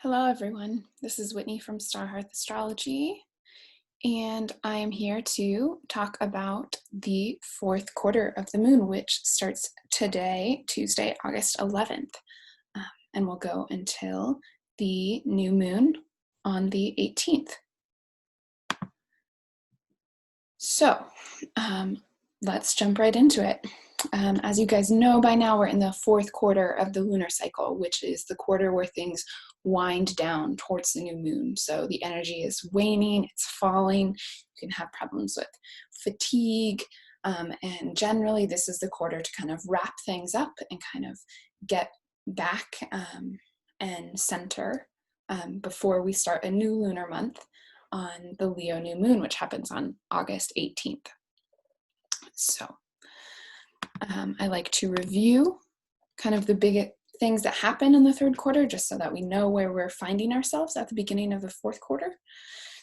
Hello, everyone. This is Whitney from Star Hearth Astrology, and I am here to talk about the fourth quarter of the moon, which starts today, Tuesday, August 11th, and will go until the new moon on the 18th. So let's jump right into it. As you guys know by now, we're in the fourth quarter of the lunar cycle, which is the quarter where things wind down towards the new moon. So the energy is waning, it's falling. You can have problems with fatigue. And generally, this is the quarter to kind of wrap things up and kind of get back and center before we start a new lunar month on the Leo new moon, which happens on August 18th. So I like to review kind of the big things that happen in the third quarter, just so that we know where we're finding ourselves at the beginning of the fourth quarter.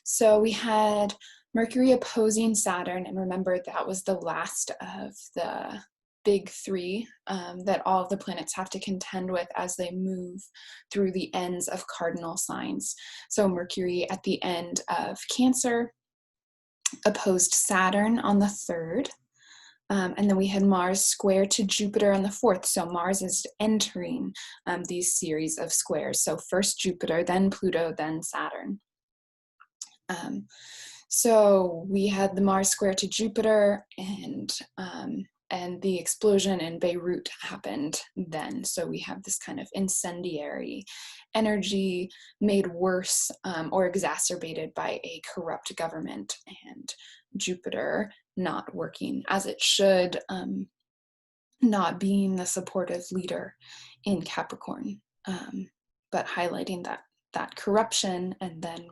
So we had Mercury opposing Saturn, and remember that was the last of the big three that all of the planets have to contend with as they move through the ends of cardinal signs. So Mercury at the end of Cancer opposed Saturn on the 3rd. And then we had Mars square to Jupiter on the 4th. So Mars is entering these series of squares. So first Jupiter, then Pluto, then Saturn. So we had the Mars square to Jupiter, and the explosion in Beirut happened then. So we have this kind of incendiary energy made worse or exacerbated by a corrupt government, and Jupiter not working as it should, not being the supportive leader in Capricorn, but highlighting that corruption. And then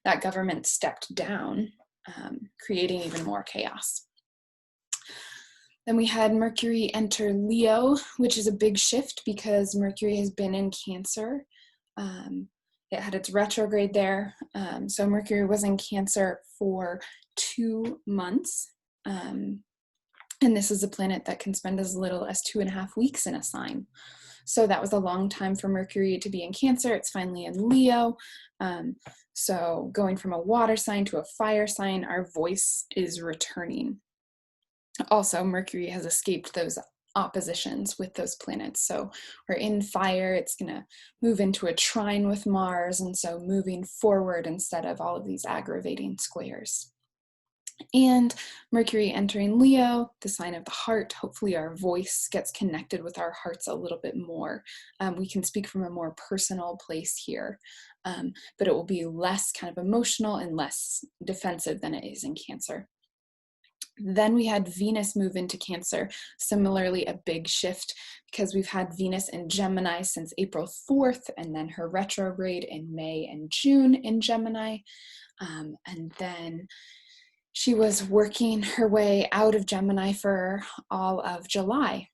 that government stepped down, creating even more chaos. Then we had Mercury enter Leo, which is a big shift because Mercury has been in Cancer. It had its retrograde there. So Mercury was in Cancer for 2 months. And this is a planet that can spend as little as 2.5 weeks in a sign. So that was a long time for Mercury to be in Cancer. It's finally in Leo. So going from a water sign to a fire sign, our voice is returning. Also, Mercury has escaped those oppositions with those planets. So we're in fire, it's going to move into a trine with Mars, and so moving forward instead of all of these aggravating squares. And Mercury entering Leo, the sign of the heart. Hopefully our voice gets connected with our hearts a little bit more. We can speak from a more personal place here, but it will be less kind of emotional and less defensive than it is in Cancer. Then we had Venus move into Cancer, similarly a big shift because we've had Venus in Gemini since April 4th, and then her retrograde in May and June in Gemini. And then she was working her way out of Gemini for all of July.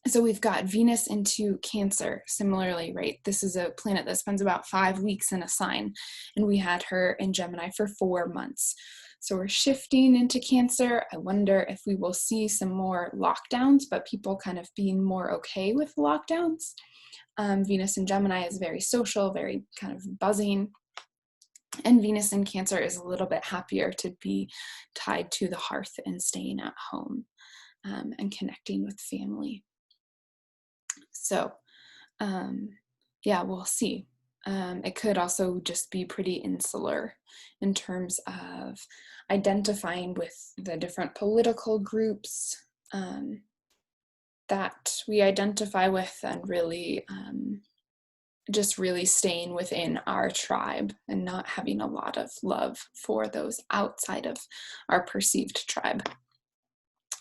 So we've got Venus into Cancer, similarly, right? This is a planet that spends about 5 weeks in a sign, and we had her in Gemini for 4 months. So we're shifting into Cancer. I wonder if we will see some more lockdowns, but people kind of being more okay with lockdowns. Venus in Gemini is very social, very kind of buzzing. And Venus in Cancer is a little bit happier to be tied to the hearth and staying at home and connecting with family. So, yeah, we'll see. It could also just be pretty insular in terms of identifying with the different political groups that we identify with, and really just really staying within our tribe and not having a lot of love for those outside of our perceived tribe.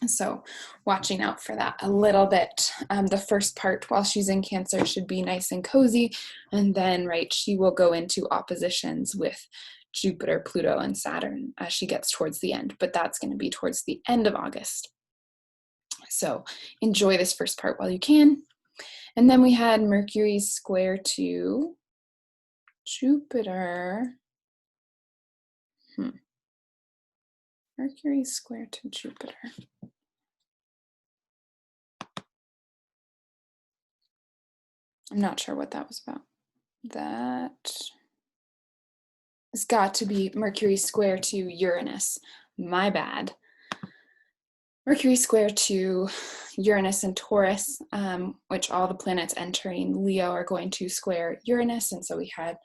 So watching out for that a little bit. The first part while she's in Cancer should be nice and cozy. And then, she will go into oppositions with Jupiter, Pluto, and Saturn as she gets towards the end. But that's going to be towards the end of August. So enjoy this first part while you can. And then we had Mercury square to Jupiter. Mercury square to Jupiter. I'm not sure what that was about. that has got to be Mercury square to Uranus. My bad. Mercury square to Uranus and Taurus, which all the planets entering Leo are going to square Uranus. And so we had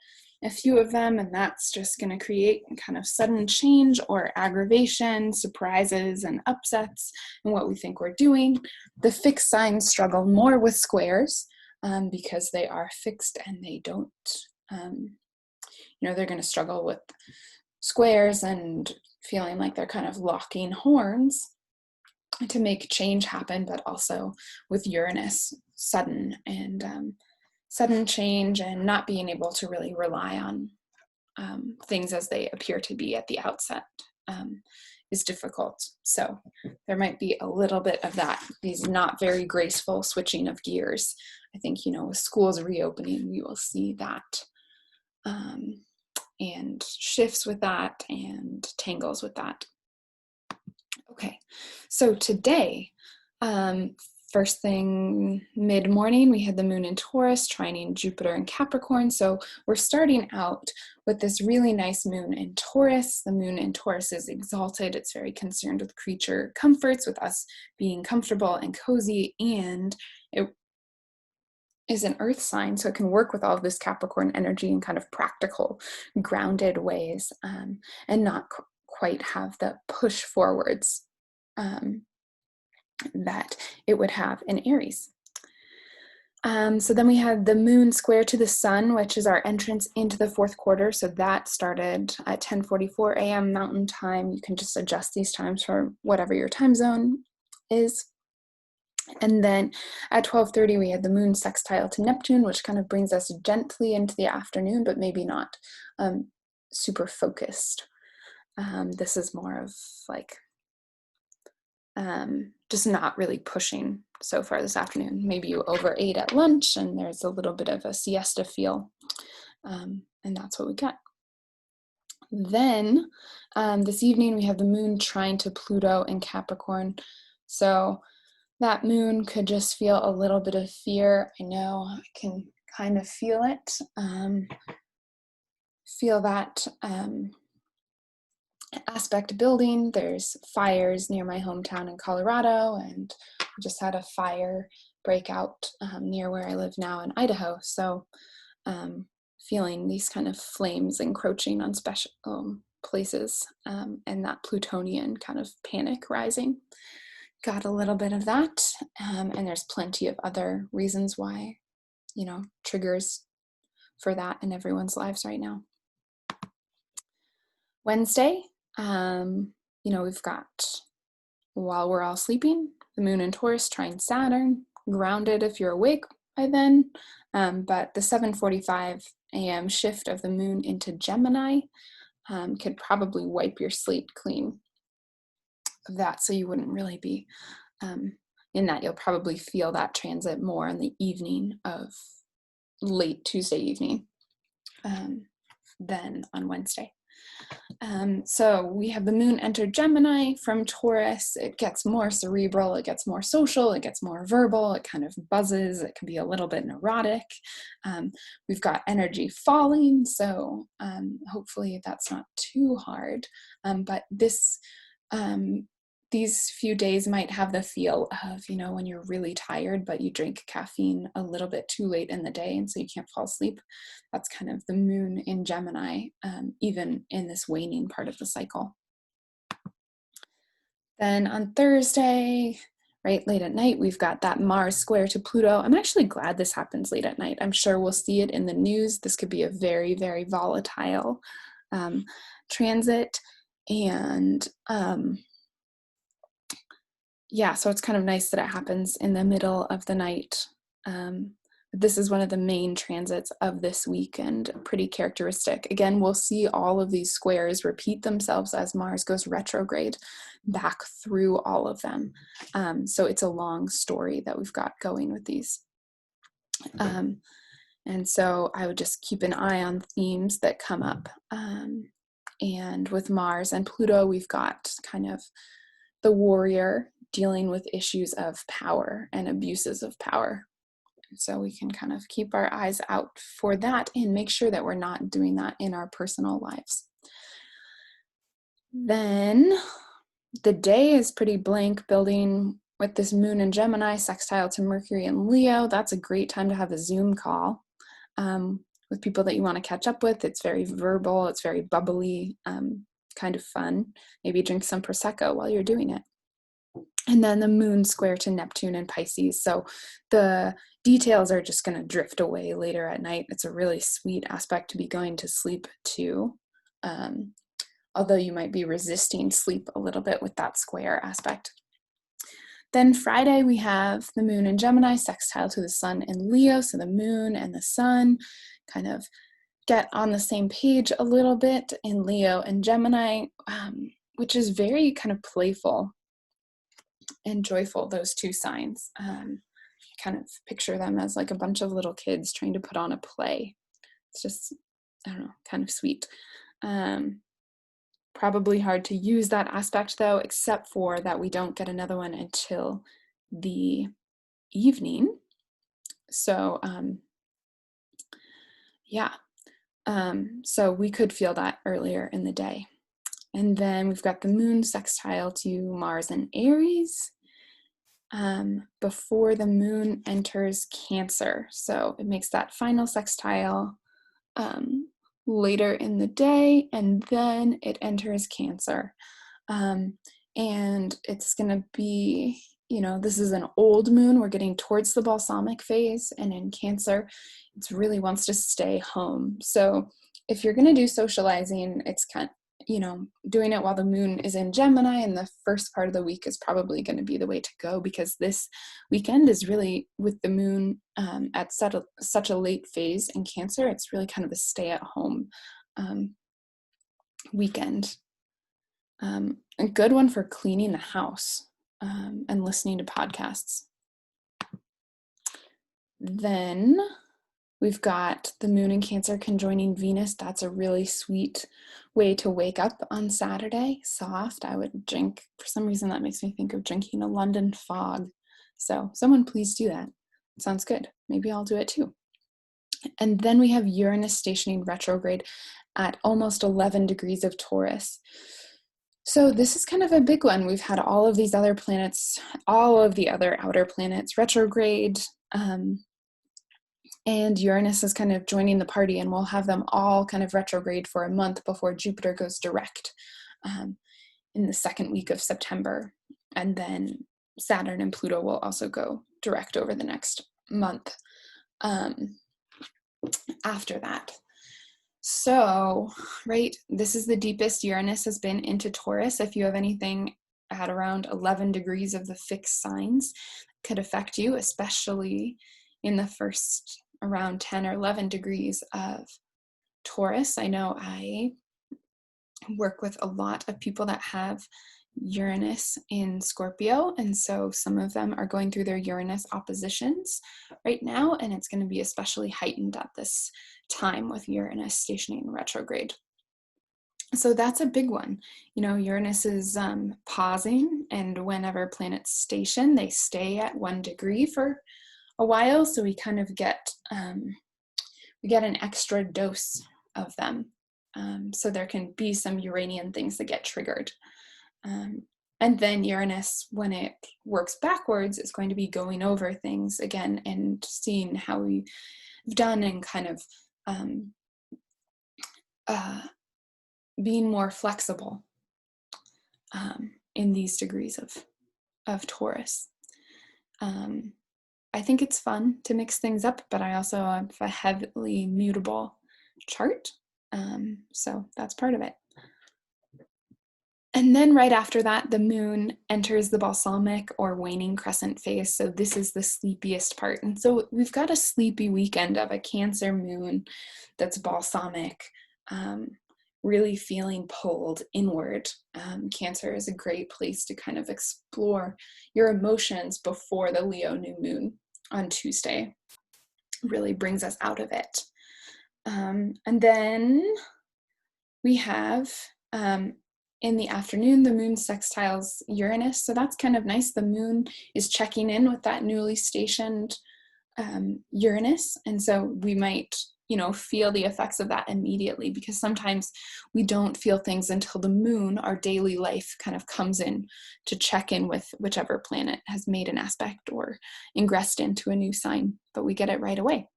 a few of them, and that's just going to create kind of sudden change or aggravation, surprises, and upsets in what we think we're doing. The fixed signs struggle more with squares because they are fixed and they don't, they're going to struggle with squares and feeling like they're kind of locking horns to make change happen, but also with Uranus, sudden change and not being able to really rely on things as they appear to be at the outset is difficult. So there might be a little bit of that, these not very graceful switching of gears. I think, with schools reopening, we will see that and shifts with that and tangles with that. Okay, so today, first thing mid-morning, we had the moon in Taurus trining Jupiter in Capricorn. So we're starting out with this really nice moon in Taurus. The moon in Taurus is exalted. It's very concerned with creature comforts, with us being comfortable and cozy, and it is an earth sign, so it can work with all of this Capricorn energy in kind of practical, grounded ways, and not quite have the push forwards that it would have in Aries. So then we had the moon square to the sun, which is our entrance into the fourth quarter. So that started at 10:44 a.m. Mountain Time. You can just adjust these times for whatever your time zone is. And then at 12:30, we had the moon sextile to Neptune, which kind of brings us gently into the afternoon, but maybe not super focused. This is more of like just not really pushing so far this afternoon. Maybe you overate at lunch and there's a little bit of a siesta feel. And that's what we got. Then this evening, we have the moon trine to Pluto in Capricorn. So that moon could just feel a little bit of fear. I know I can kind of feel it. Feel that aspect building. There's fires near my hometown in Colorado, and we just had a fire break out near where I live now in Idaho. So feeling these kind of flames encroaching on special places and that Plutonian kind of panic rising. Got a little bit of that, and there's plenty of other reasons why, triggers for that in everyone's lives right now. Wednesday, we've got, while we're all sleeping, the moon in Taurus trine Saturn, grounded if you're awake by then, but the 7:45 a.m. shift of the moon into Gemini could probably wipe your slate clean of that, so you wouldn't really be in that. You'll probably feel that transit more in the evening of late Tuesday evening than on Wednesday. So we have the moon enter Gemini from Taurus. It gets more cerebral, it gets more social, it gets more verbal, it kind of buzzes, it can be a little bit neurotic. We've got energy falling, so hopefully that's not too hard. But these few days might have the feel of, when you're really tired, but you drink caffeine a little bit too late in the day, and so you can't fall asleep. That's kind of the moon in Gemini, even in this waning part of the cycle. Then on Thursday, right, late at night, we've got that Mars square to Pluto. I'm actually glad this happens late at night. I'm sure we'll see it in the news. This could be a very, very volatile transit. And so it's kind of nice that it happens in the middle of the night. This is one of the main transits of this week and pretty characteristic. Again, we'll see all of these squares repeat themselves as Mars goes retrograde back through all of them. So it's a long story that we've got going with these. And so I would just keep an eye on themes that come up. And with Mars and Pluto, we've got kind of the warrior dealing with issues of power and abuses of power. So we can kind of keep our eyes out for that and make sure that we're not doing that in our personal lives. Then the day is pretty blank, building with this moon in Gemini, sextile to Mercury and Leo. That's a great time to have a Zoom call with people that you want to catch up with. It's very verbal, it's very bubbly, kind of fun. Maybe drink some Prosecco while you're doing it. And then the moon square to Neptune and Pisces. So the details are just going to drift away later at night. It's a really sweet aspect to be going to sleep to. Although you might be resisting sleep a little bit with that square aspect. Then Friday, we have the moon in Gemini, sextile to the sun in Leo. So the moon and the sun kind of get on the same page a little bit in Leo and Gemini, which is very kind of playful and joyful, those two signs. Kind of picture them as like a bunch of little kids trying to put on a play. It's just, I don't know, kind of sweet. Probably hard to use that aspect though, except for that we don't get another one until the evening. So so we could feel that earlier in the day. And then we've got the moon sextile to Mars and Aries before the moon enters Cancer. So it makes that final sextile later in the day, and then it enters Cancer. And it's going to be, this is an old moon. We're getting towards the balsamic phase, and in Cancer, it really wants to stay home. So if you're going to do socializing, it's kind of, doing it while the moon is in Gemini, and the first part of the week is probably going to be the way to go, because this weekend is really, with the moon at such a late phase in Cancer, it's really kind of a stay-at-home weekend. A good one for cleaning the house and listening to podcasts. Then we've got the moon in Cancer conjoining Venus. That's a really sweet way to wake up on Saturday. Soft. I would drink, for some reason that makes me think of drinking a London fog. So someone please do that. It sounds good. Maybe I'll do it too. And then we have Uranus stationing retrograde at almost 11 degrees of Taurus. So this is kind of a big one. We've had all of these other planets, all of the other outer planets retrograde, and Uranus is kind of joining the party, and we'll have them all kind of retrograde for a month before Jupiter goes direct in the second week of September. And then Saturn and Pluto will also go direct over the next month after that. So, right, this is the deepest Uranus has been into Taurus. If you have anything at around 11 degrees of the fixed signs, it could affect you, especially in the first around 10 or 11 degrees of Taurus. I know I work with a lot of people that have Uranus in Scorpio, and so some of them are going through their Uranus oppositions right now, and it's going to be especially heightened at this time with Uranus stationing retrograde. So that's a big one. Uranus is pausing, and whenever planets station, they stay at 1 degree for a while, so we kind of get an extra dose of them. So there can be some Uranian things that get triggered. And then Uranus, when it works backwards, is going to be going over things again and seeing how we've done, and kind of being more flexible in these degrees of Taurus. I think it's fun to mix things up, but I also have a heavily mutable chart, so that's part of it. And then right after that, the moon enters the balsamic or waning crescent phase. So this is the sleepiest part. And so we've got a sleepy weekend of a Cancer moon that's balsamic, really feeling pulled inward. Cancer is a great place to kind of explore your emotions before the Leo new moon on Tuesday. Really brings us out of it. And then we have in the afternoon, the moon sextiles Uranus. So that's kind of nice. The moon is checking in with that newly stationed Uranus. And so we might, feel the effects of that immediately, because sometimes we don't feel things until the moon, our daily life, kind of comes in to check in with whichever planet has made an aspect or ingressed into a new sign, but we get it right away.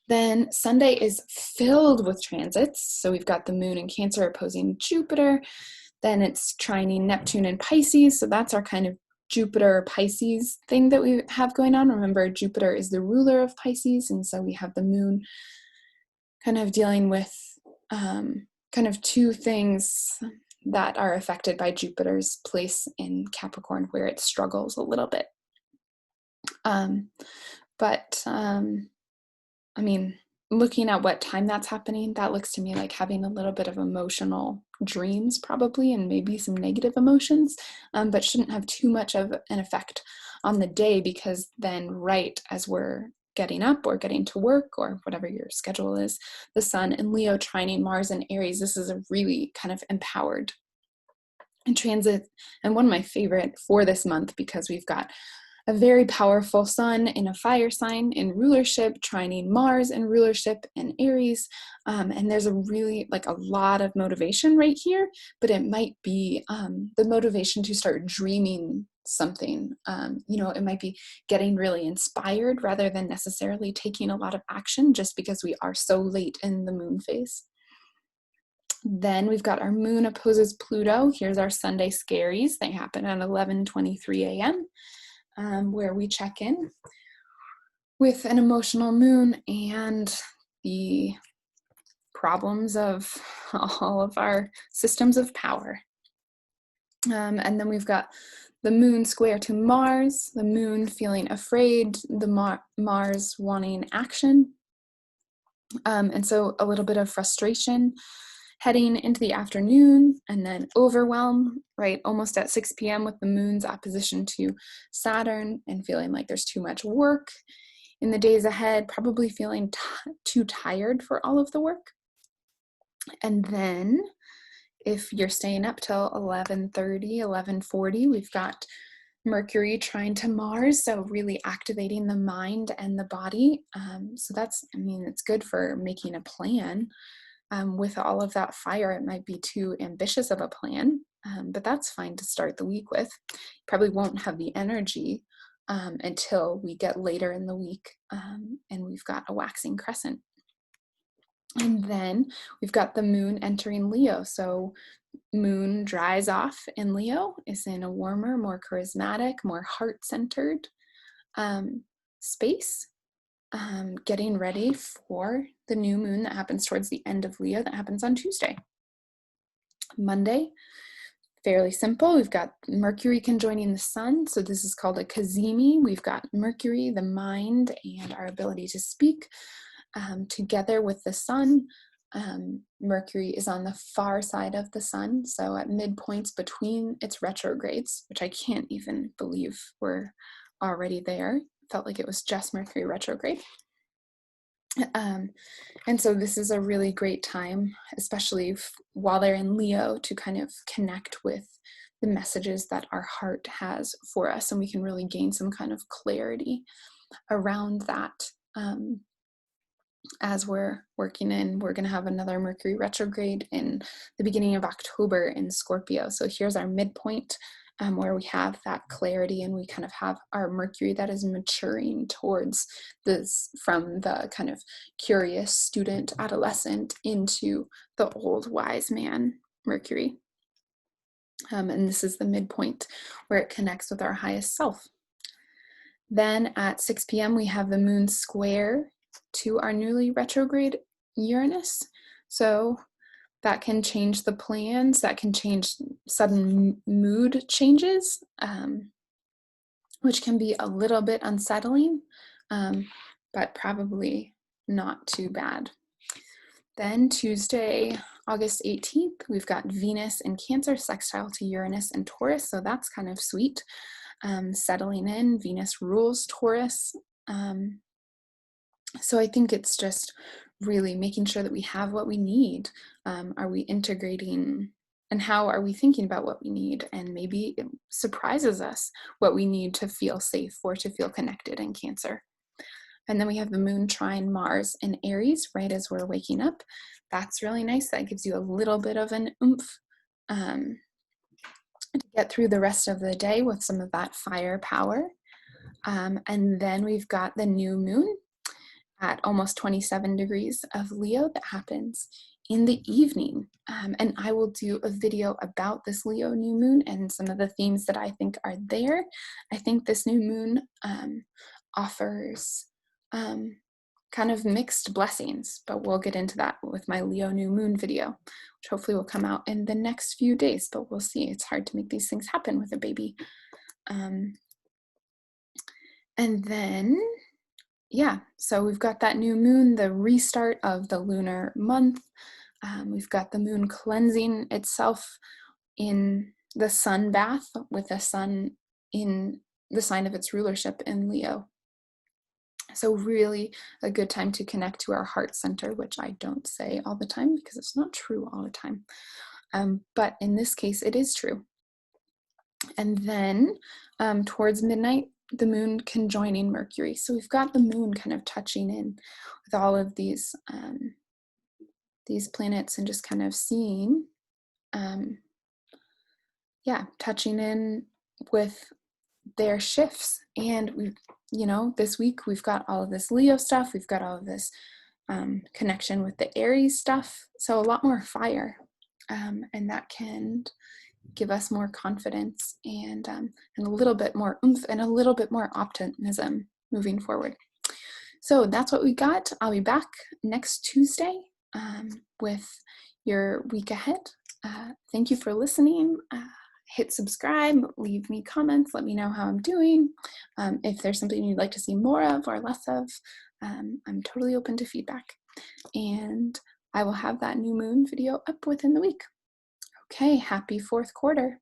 Then Sunday is filled with transits. So we've got the moon in Cancer opposing Jupiter. Then it's trining Neptune in Pisces. So that's our kind of Jupiter Pisces thing that we have going on. Remember, Jupiter is the ruler of Pisces. And so we have the moon kind of dealing with kind of two things that are affected by Jupiter's place in Capricorn, where it struggles a little bit. I mean, looking at what time that's happening, that looks to me like having a little bit of emotional dreams probably, and maybe some negative emotions, but shouldn't have too much of an effect on the day, because then right as we're getting up or getting to work or whatever your schedule is, the sun in Leo trining Mars in Aries, this is a really kind of empowered transit, and one of my favorite for this month, because we've got a very powerful sun in a fire sign in rulership, trining Mars in rulership in Aries. And there's a really, like, a lot of motivation right here, but it might be the motivation to start dreaming something. It might be getting really inspired rather than necessarily taking a lot of action, just because we are so late in the moon phase. Then we've got our moon opposes Pluto. Here's our Sunday scaries. They happen at 11:23 a.m. Where we check in with an emotional moon and the problems of all of our systems of power. And then we've got the moon square to Mars, the moon feeling afraid, the Mars wanting action. And so a little bit of frustration heading into the afternoon, and then overwhelm, right, almost at 6 p.m. with the moon's opposition to Saturn, and feeling like there's too much work in the days ahead, probably feeling too tired for all of the work. And then if you're staying up till 11:30, 11:40, we've got Mercury trine to Mars, so really activating the mind and the body. So that's, it's good for making a plan. With all of that fire, it might be too ambitious of a plan, but that's fine to start the week with. Probably won't have the energy until we get later in the week, and we've got a waxing crescent. And then we've got the moon entering Leo. So moon dries off in Leo, is in a warmer, more charismatic, more heart-centered space. Getting ready for the new moon that happens towards the end of Leo, that happens on Tuesday. Monday, fairly simple. We've got Mercury conjoining the sun, so this is called a cazimi. We've got Mercury, the mind, and our ability to speak, together with the sun. Mercury is on the far side of the sun, so at midpoints between its retrogrades, which I can't even believe we're already there. Felt like it was just Mercury retrograde. And so this is a really great time, especially while they're in Leo, to kind of connect with the messages that our heart has for us, and we can really gain some kind of clarity around that. As we're working in, we're going to have another Mercury retrograde in the beginning of October in Scorpio. So here's our midpoint, where we have that clarity, and we kind of have our Mercury that is maturing towards this, from the kind of curious student adolescent into the old wise man Mercury. And this is the midpoint where it connects with our highest self. Then at 6 p.m. we have the moon square to our newly retrograde Uranus. So that can change the plans, that can change sudden mood changes, which can be a little bit unsettling, but probably not too bad. Then Tuesday, August 18th, we've got Venus in Cancer sextile to Uranus and Taurus, so that's kind of sweet. Settling in, Venus rules Taurus. So I think it's just really making sure that we have what we need. Are we integrating and how are we thinking about what we need, and maybe it surprises us what we need to feel safe or to feel connected in Cancer. And then we have the moon trine Mars in Aries right as we're waking up. That's really nice. That gives you a little bit of an oomph to get through the rest of the day with some of that fire power. And then we've got the new moon at almost 27 degrees of Leo that happens in the evening. And I will do a video about this Leo new moon and some of the themes that I think are there. I think this new moon offers kind of mixed blessings, but we'll get into that with my Leo new moon video, which hopefully will come out in the next few days, but we'll see. It's hard to make these things happen with a baby. And then, yeah, so we've got that new moon, the restart of the lunar month. We've got the moon cleansing itself in the sun bath with the sun in the sign of its rulership in Leo. So really a good time to connect to our heart center, which I don't say all the time because it's not true all the time. But in this case, it is true. And then towards midnight, the moon conjoining Mercury. So we've got the moon kind of touching in with all of these planets and just kind of seeing, touching in with their shifts. And we, this week we've got all of this Leo stuff. We've got all of this connection with the Aries stuff. So a lot more fire, and that can give us more confidence and a little bit more oomph and a little bit more optimism moving forward. So that's what we got. I'll be back next Tuesday with your week ahead. Thank you for listening. Hit subscribe, leave me comments, let me know how I'm doing. If there's something you'd like to see more of or less of, I'm totally open to feedback. And I will have that new moon video up within the week. Okay, happy fourth quarter.